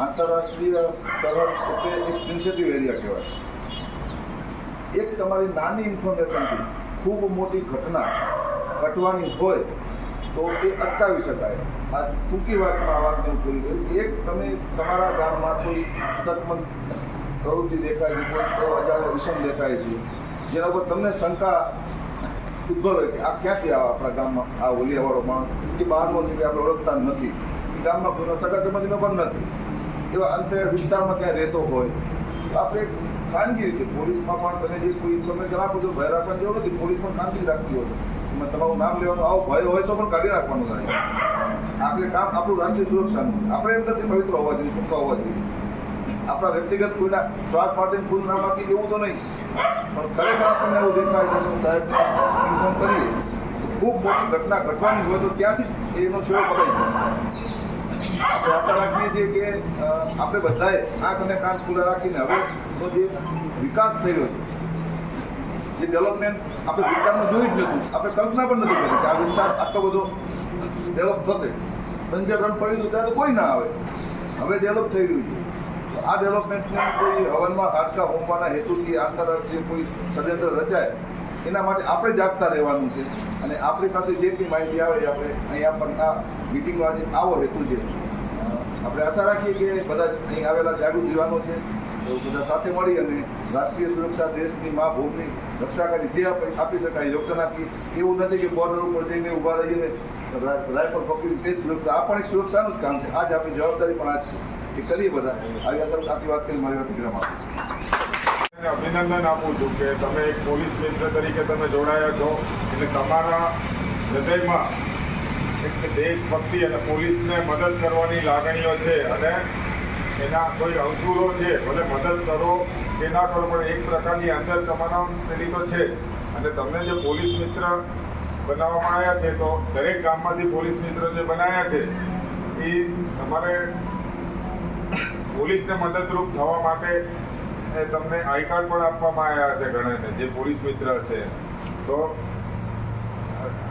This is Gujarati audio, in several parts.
આંતરરાષ્ટ્રીય સરહદ એટલે એક સેન્સિટિવ એરિયા કહેવાય. એક તમારી નાની ઇન્ફોર્મેશનથી ખૂબ મોટી ઘટના ઘટવાની હોય તો એ અટકાવી શકાય. આ ટૂંકી વાતમાં આ વાતને હું પૂરી કરીશ. એક તમે તમારા ગામમાં કોઈ સતમંદ પ્રવૃત્તિ દેખાય છે, કોઈ અજાણ્યો વિષમ દેખાય છે, જેના ઉપર તમને શંકા ઉદ્ભવે કે આ ક્યાંથી આવે આપણા ગામમાં આ હોલિયાવાળો માણસ, કે બહારનો છે કે આપણે ઓળખતા નથી, ગામમાં કોઈનો સગા સંબંધીનો પણ નથી, એવા અંતરિયાળ વિસ્તારમાં ક્યાંય રહેતો હોય તો આપણે ખાનગી રીતે પોલીસમાં પણ તમે જે કોઈ ઇન્ફોર્મેશન આપો છો ભય રાખવાની જરૂર નથી. પોલીસ પણ ખાનગી રાખતી હોય, એમાં તમારું નામ લેવાનું આવો ભય હોય તો પણ કાઢી રાખવાનું થાય. આપણે કામ આપણું રાષ્ટ્રીય સુરક્ષાનું, આપણે અંદરથી પવિત્ર હોવા જોઈએ, ચોખ્ખા હોવા જોઈએ. આપણા વ્યક્તિગત કોઈના સ્વાર્થ માટે પૂરું નામ આપીએ એવું તો નહીં, પણ ખરેખર આપણને એવું દેખાય છે કે સાહેબને ઇન્ફોર્મ કરીએ ખૂબ મોટી ઘટના ઘટવાની હોય તો ત્યાંથી એનો છેડો પડાઈ જાય. આપણે આશા રાખીએ છીએ કે આપણે બધાએ આંખ અને કાન ખુલ્લા રાખીને હવેનો જે વિકાસ થઈ રહ્યો છે, જે ડેવલપમેન્ટ આપણે વિસ્તારમાં જોયું જ નહોતું, આપણે કલ્પના પણ નથી કરી કે આ વિસ્તાર આટલો બધો ડેવલપ થશે. સંજય રણ પડ્યું હતું ત્યારે કોઈ ના આવે, હવે ડેવલપ થઈ રહ્યું છે. તો આ ડેવલપમેન્ટને કોઈ હવનમાં હાડકા હોમવાના હેતુથી આંતરરાષ્ટ્રીય કોઈ ષડયંત્ર રચાય એના માટે આપણે જાગતા રહેવાનું છે. અને આપણી પાસે જે કંઈ માહિતી આવે એ આપણે અહીંયા પણ આ મિટિંગનો આજે આવો હેતુ છે. આપણે આશા રાખીએ કે બધા અહીં આવેલા જાગૃત યુવાનો છે તો બધા સાથે મળી અને રાષ્ટ્રીય સુરક્ષા દેશની મા ભૂમિની રક્ષા કરી જે આપી શકાય યોગદાન આપીએ. એવું નથી કે બોર્ડર ઉપર જઈને ઊભા રહીને રાઇફલ પકડી તે જ સુરક્ષા, આ પણ એક સુરક્ષાનું જ કામ છે. આજ આપણી જવાબદારી પણ આ જ છે કે કરીએ બધા. આવી આશા આટલી વાત કરી મારી વાત વિરામ આપું. અભિનંદન આપું છું કે તમે એક પોલીસ મિત્ર તરીકે તમે જોડાયા છો, એટલે તમારા હૃદયમાં એક દેશભક્તિ અને પોલીસને મદદ કરવાની લાગણીઓ છે, અને એના કોઈ અવધૂરો છે, ભલે મદદ કરો કે ના કરો પણ એક પ્રકારની અંદર તમારા પેલી તો છે. અને તમને જે પોલીસ મિત્ર બનાવવામાં આવ્યા છે તો દરેક ગામમાંથી પોલીસ મિત્ર જે બનાવ્યા છે એ તમારે પોલીસને મદદરૂપ થવા માટે તમને આઈ કાર્ડ પણ આપવામાં આવ્યા હશે ઘણાને જે પોલીસ મિત્ર હશે. તો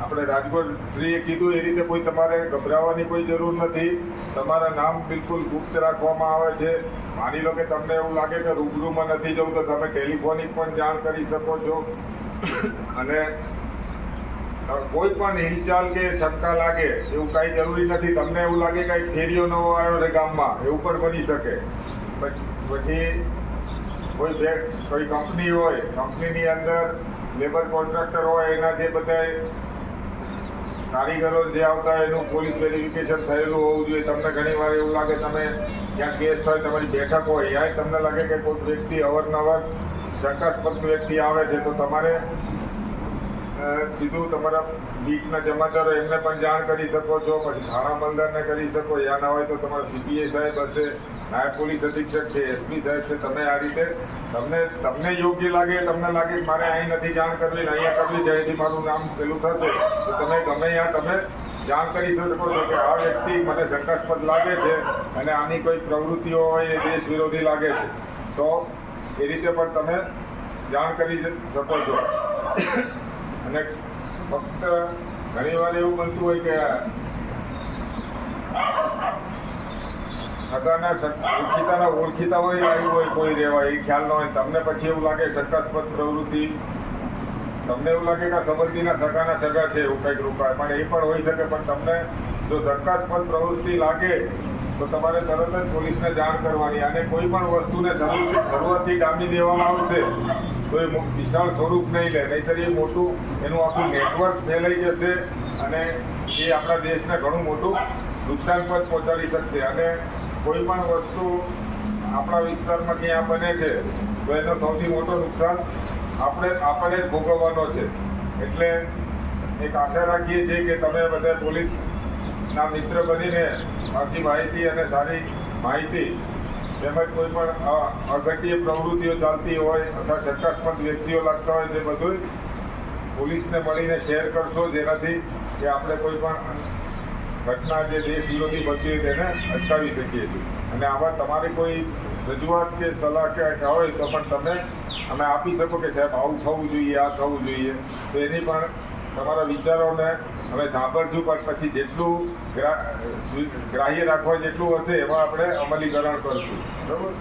આપણે રાજકોટ શ્રીએ કીધું એ રીતે કોઈ તમારે ગભરાવાની કોઈ જરૂર નથી. તમારા નામ બિલકુલ ગુપ્ત રાખવામાં આવે છે. માની લો કે તમને એવું લાગે કે રૂબરૂમાં નથી જવું તો તમે ટેલિફોનિક પણ જાણ કરી શકો છો. અને કોઈ પણ હિલચાલ કે શંકા લાગે એવું કાંઈ જરૂરી નથી. તમને એવું લાગે કે ફેરીઓ નવો આવ્યો છે ગામમાં, એવું પણ બની શકે. પછી કોઈ કંપની હોય, કંપનીની અંદર લેબર કોન્ટ્રાક્ટર હોય, એના જે બધા કારીગરો જે આવતા હોય એનું પોલીસ વેરિફિકેશન થયેલું હોવું જોઈએ. તમને ઘણી વાર એવું લાગે તમે ક્યાંક ગેસ્ટ હોય, તમારી બેઠક હોય, ત્યાં તમને લાગે કે કોઈ વ્યક્તિ અવારનવાર શંકાસ્પદ વ્યક્તિ આવે છે તો તમારે સીધું તમારા બીટના જમાદારો એમને પણ જાણ કરી શકો છો. પછી થાણા બંદરને કરી શકો. યા ના હોય તો તમારા સીપીએ સાહેબ હશે, નાયબ પોલીસ અધિક્ષક છે, એસપી સાહેબ છે. તમે આ રીતે તમને યોગ્ય લાગે, તમને લાગે કે મારે અહીં નથી જાણ કરવી ને અહીંયા કરવી છે, અહીંથી મારું નામ પેલું થશે તો તમે ગમે ત્યાં તમે જાણ કરી શકો છો કે આ વ્યક્તિ મને શંકાસ્પદ લાગે છે અને આની કોઈ પ્રવૃત્તિઓ હોય એ દેશ વિરોધી લાગે છે, તો એ રીતે પણ તમે જાણ કરી શકો છો. અને ફક્ત ઘણી વાર એવું બનતું હોય કે સગાના ઓળખીતા હોય આવ્યું હોય કોઈ રહેવા એ ખ્યાલ ન હોય, તમને પછી એવું લાગે શંકાસ્પદ પ્રવૃત્તિ, તમને એવું લાગે કે આ સંબંધીના સગાના સગા છે એવું કંઈક રોકાય, પણ એ પણ હોઈ શકે. પણ તમને જો શંકાસ્પદ પ્રવૃત્તિ લાગે તો તમારે તરત જ પોલીસને જાણ કરવાની. અને કોઈ પણ વસ્તુને શરૂઆતથી ડામી દેવામાં આવશે તો એ વિશાળ સ્વરૂપ નહીં લે, નહીંતર એ મોટું એનું આખું નેટવર્ક ફેલાઈ જશે અને એ આપણા દેશને ઘણું મોટું નુકસાન પર પહોંચાડી શકશે. અને કોઈ પણ વસ્તુ આપણા વિસ્તારમાં ક્યાં બને છે તો એનો સૌથી મોટો નુકસાન આપણે જ ભોગવવાનો છે. એટલે એક આશા રાખીએ છીએ કે તમે બધા પોલીસના મિત્ર બનીને સાચી માહિતી અને સારી માહિતી તેમજ કોઈ પણ અઘટ્ય પ્રવૃત્તિઓ ચાલતી હોય અથવા શંકાસ્પદ વ્યક્તિઓ લાગતા હોય તે બધું પોલીસને મળીને શેર કરશો, જેનાથી કે આપણે કોઈ પણ ઘટના જે દેશ વિરોધી બનતી હોય તેને અટકાવી શકીએ છીએ. અને આમાં તમારી કોઈ રજૂઆત કે સલાહ કે હોય તો પણ તમે અમે આપી શકો કે સાહેબ આવું થવું જોઈએ, આ થવું જોઈએ, તો એની પણ તમારા વિચારોને અમે સાંભળશું, પણ પછી જેટલું ગ્રાહ્ય રાખવા જેટલું હશે એમાં આપણે અમલીકરણ કરશું. બરાબર.